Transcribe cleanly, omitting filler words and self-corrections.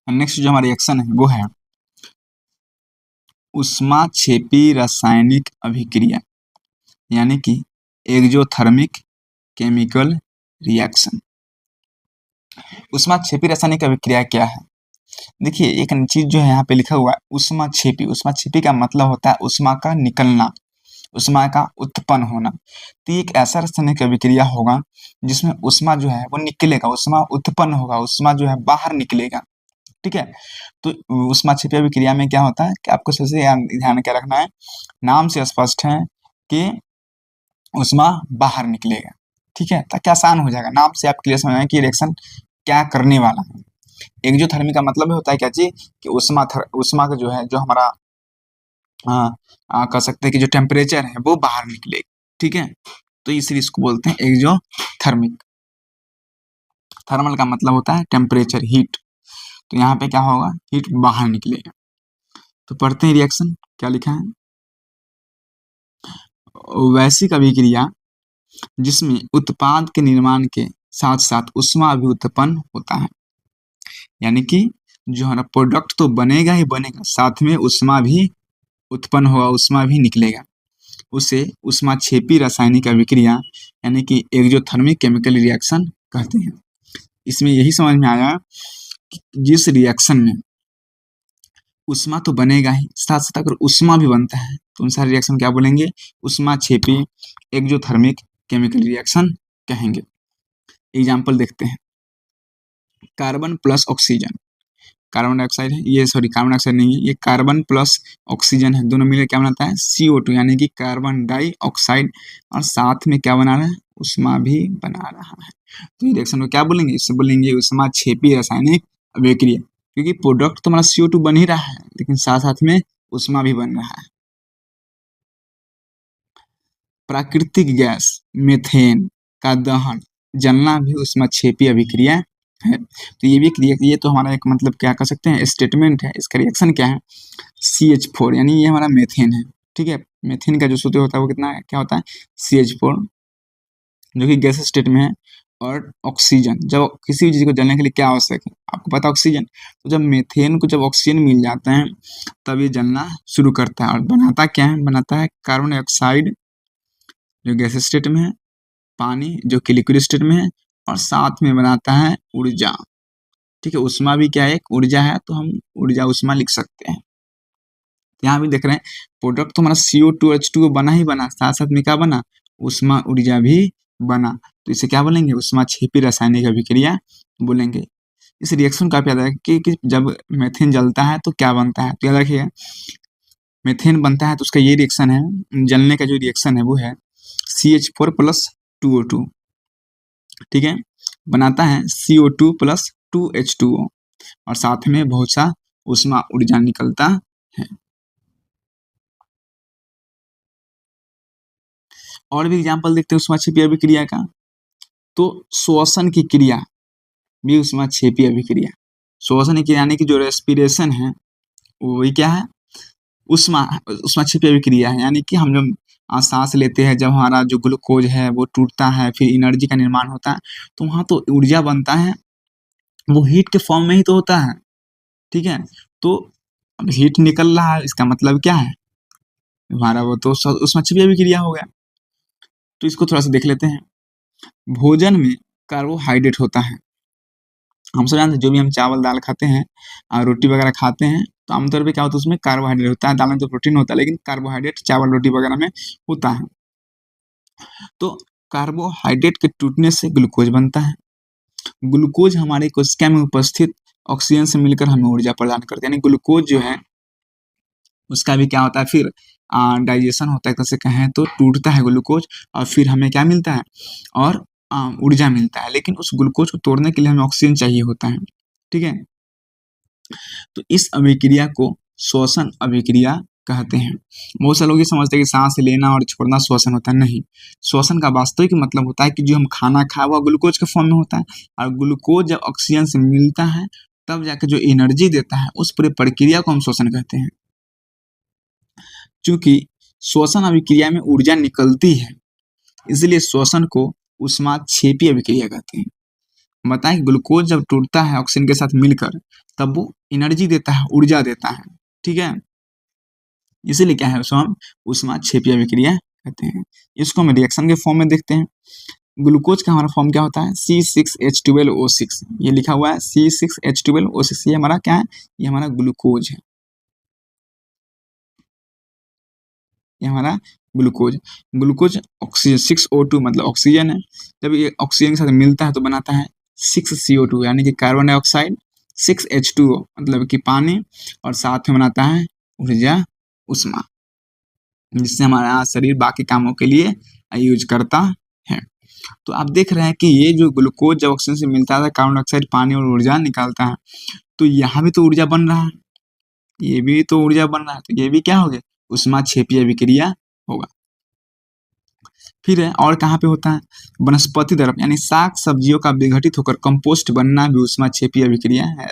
Next जो हमारा reaction है वो है ऊष्माक्षेपी रासायनिक अभिक्रिया, यानी कि एक्सोथर्मिक केमिकल रिएक्शन। ऊष्माक्षेपी रासायनिक अभिक्रिया क्या है? देखिए, एक चीज जो है यहाँ पे लिखा हुआ है ऊष्माक्षेपी। ऊष्माक्षेपी का मतलब होता है ऊष्मा का निकलना, ऊष्मा का उत्पन्न होना। तो ये एक ऐसा रासायनिक अभिक्रिया होगा जिसमें ऊष्मा जो है वो निकलेगा, ऊष्मा उत्पन्न होगा, ऊष्मा जो है बाहर निकलेगा। ठीक है, तो ऊष्माक्षेपी अभिक्रिया में क्या होता है कि आपको सबसे ध्यान क्या रखना है, नाम से स्पष्ट है कि ऊष्मा बाहर निकलेगा। ठीक है, ताकि आसान हो जाएगा, नाम से आप क्लियर समझ जाएंगे कि रिएक्शन क्या करने वाला है। एक्सोथर्मी का मतलब होता है क्या चीज कि ऊष्मा का जो है जो हमारा कह सकते हैं कि जो टेम्परेचर है वो बाहर निकलेगा। ठीक है, तो इसलिए इसको बोलते हैं एक्सोथर्मिक। थर्मल का मतलब होता है टेम्परेचर, हीट। तो यहाँ पे क्या होगा, हीट बाहर निकलेगा। तो पढ़ते हैं रिएक्शन क्या लिखा है। वैश्विक अभिक्रिया जिसमें उत्पाद के निर्माण के साथ साथ ऊष्मा भी उत्पन्न होता है, यानी कि जो हमारा प्रोडक्ट तो बनेगा ही बनेगा, साथ में ऊष्मा भी उत्पन्न होगा, ऊष्मा भी निकलेगा। उसे ऊष्माक्षेपी रासायनिक अभिक्रिया यानी कि एक्सोथर्मिक केमिकल रिएक्शन कहते हैं। इसमें यही समझ में आया कि जिस रिएक्शन में ऊष्मा तो बनेगा ही, साथ साथ अगर ऊष्मा भी बनता है तो उन सारे रिएक्शन क्या बोलेंगे, ऊष्माक्षेपी एक्सोथर्मिक केमिकल रिएक्शन कहेंगे। एग्जाम्पल देखते हैं, carbon plus oxygen, carbon dioxide है ये, सॉरी कार्बन डाइऑक्साइड नहीं है ये, कार्बन प्लस ऑक्सीजन है, दोनों मिलकर क्या बनाता है CO2 यानी कि कार्बन डाइऑक्साइड, और साथ में क्या बना रहा है, ऊष्मा भी बना रहा है। तो ये रिएक्शन को क्या बोलेंगे, इससे बोलेंगे ऊष्माक्षेपी रासायनिक अभिक्रिया, क्योंकि प्रोडक्ट तो हमारा CO2 बन ही रहा है लेकिन साथ साथ में ऊष्मा भी बन रहा है। प्राकृतिक गैस मीथेन का दहन जलना भी ऊष्माक्षेपी अभिक्रिया है। तो ये भी ये तो हमारा एक मतलब क्या कह सकते हैं स्टेटमेंट है। इसका रिएक्शन क्या है, CH4 यानी ये हमारा मेथेन है। ठीक है, मेथेन का जो सूत्र होता है वो कितना है, क्या होता है CH4, जो कि गैस स्टेट में है। और ऑक्सीजन, जब किसी भी चीज को जलने के लिए क्या आवश्यक है आपको पता है, ऑक्सीजन। तो जब मेथेन को जब ऑक्सीजन मिल जाता है तब ये जलना शुरू करता है, और बनाता क्या है, बनाता है कार्बन डाइऑक्साइड जो गैस स्टेट में है, पानी जो कि लिक्विड स्टेट में है, और साथ में बनाता है ऊर्जा। ठीक है, ऊष्मा भी क्या है, एक ऊर्जा है, तो हम ऊर्जा ऊष्मा लिख सकते हैं। यहाँ भी देख रहे हैं प्रोडक्ट तो हमारा CO2 H2O बना ही बना, साथ साथ में क्या बना, ऊष्मा ऊर्जा भी बना। तो इसे क्या बोलेंगे, ऊष्माक्षेपी रासायनिक अभिक्रिया बोलेंगे। इस रिएक्शन का आप याद रखिए कि जब मेथेन जलता है तो क्या बनता है, तो याद रखिए मेथेन बनता है तो उसका ये रिएक्शन है, जलने का जो रिएक्शन है वो है CH4 प्लस 2O2। ठीक है, बनाता है CO2 प्लस 2H2O, और साथ में बहुत सा ऊष्मा ऊर्जा निकलता है। और भी एग्जाम्पल देखते हैं ऊष्माक्षेपी अभिक्रिया का, तो श्वसन की क्रिया भी ऊष्माक्षेपी अभिक्रिया। श्वसन की क्रिया यानी कि जो रेस्पिरेशन है वही क्या है, ऊष्माक्षेपी अभिक्रिया है, यानी कि हम जब सांस लेते हैं, जब हमारा जो ग्लूकोज है वो टूटता है, फिर एनर्जी का निर्माण होता है, तो वहाँ तो ऊर्जा बनता है, वो हीट के फॉर्म में ही तो होता है। ठीक है, तो अब हीट निकल रहा है, इसका मतलब क्या है, हमारा वो तो ऊष्माक्षेपी अभिक्रिया हो गया। तो इसको थोड़ा सा देख लेते हैं। भोजन में कार्बोहाइड्रेट होता है, हम सब जानते हैं जो भी हम चावल दाल खाते हैं और रोटी वगैरह खाते हैं तो आमतौर पे क्या होता है उसमें कार्बोहाइड्रेट होता है, दाल में तो प्रोटीन होता है लेकिन कार्बोहाइड्रेट चावल रोटी वगैरह में होता है। तो कार्बोहाइड्रेट के टूटने से ग्लूकोज बनता है, ग्लूकोज हमारे कोशिका में उपस्थित ऑक्सीजन से मिलकर हमें ऊर्जा प्रदान करता है, यानी ग्लूकोज जो है उसका भी क्या होता है, फिर डाइजेशन होता है, कैसे कहें तो टूटता है ग्लूकोज, और फिर हमें क्या मिलता है, और ऊर्जा मिलता है, लेकिन उस ग्लूकोज को तोड़ने के लिए हमें ऑक्सीजन चाहिए होता है। ठीक है, तो इस अभिक्रिया को श्वसन अभिक्रिया कहते हैं। बहुत से लोग ये समझते हैं कि सांस लेना और छोड़ना श्वसन होता है, नहीं। श्वसन का वास्तविक मतलब होता है कि जो हम खाना खाए वह ग्लूकोज के फॉर्म में होता है, और ग्लूकोज जब ऑक्सीजन से मिलता है तब जाकर जो एनर्जी देता है उस पूरी प्रक्रिया को हम श्वसन कहते हैं। चूंकि श्वसन अभिक्रिया में ऊर्जा निकलती है इसलिए श्वसन को ऊष्माक्षेपी अभिक्रिया कहते हैं। बताएं कि ग्लूकोज जब टूटता है ऑक्सीजन के साथ मिलकर तब वो एनर्जी देता है, ऊर्जा देता है, ठीक है। इसीलिए क्या है उसको हम ऊष्माक्षेपीय अभिक्रिया कहते हैं। इसको हम रिएक्शन के फॉर्म में देखते हैं। ग्लूकोज का हमारा फॉर्म क्या होता है, C6H12O6, ये लिखा हुआ है C6H12O6, ये हमारा क्या है, ये हमारा ग्लूकोज है, ये हमारा ग्लूकोज। ग्लूकोज ऑक्सीजन 6O2 मतलब ऑक्सीजन है, जब ये ऑक्सीजन के साथ मिलता है तो बनाता है 6CO2 यानी कि कार्बन डाइऑक्साइड, 6H2O मतलब कि पानी, और साथ में बनाता है ऊर्जा ऊष्मा, जिससे हमारा शरीर बाकी कामों के लिए यूज करता है। तो आप देख रहे हैं कि ये जो ग्लूकोज जब ऑक्सीजन से मिलता है कार्बन डाइऑक्साइड पानी और ऊर्जा निकालता है, तो यहाँ भी तो ऊर्जा बन रहा है, ये भी तो ऊर्जा बन रहा है, तो ये भी क्या हो गया, ऊष्माक्षेपीय अभिक्रिया होगा। फिर है और कहाँ पे होता है, वनस्पति द्रव्य यानी साग सब्जियों का विघटित होकर कंपोस्ट बनना भी ऊष्माक्षेपीय अभिक्रिया है।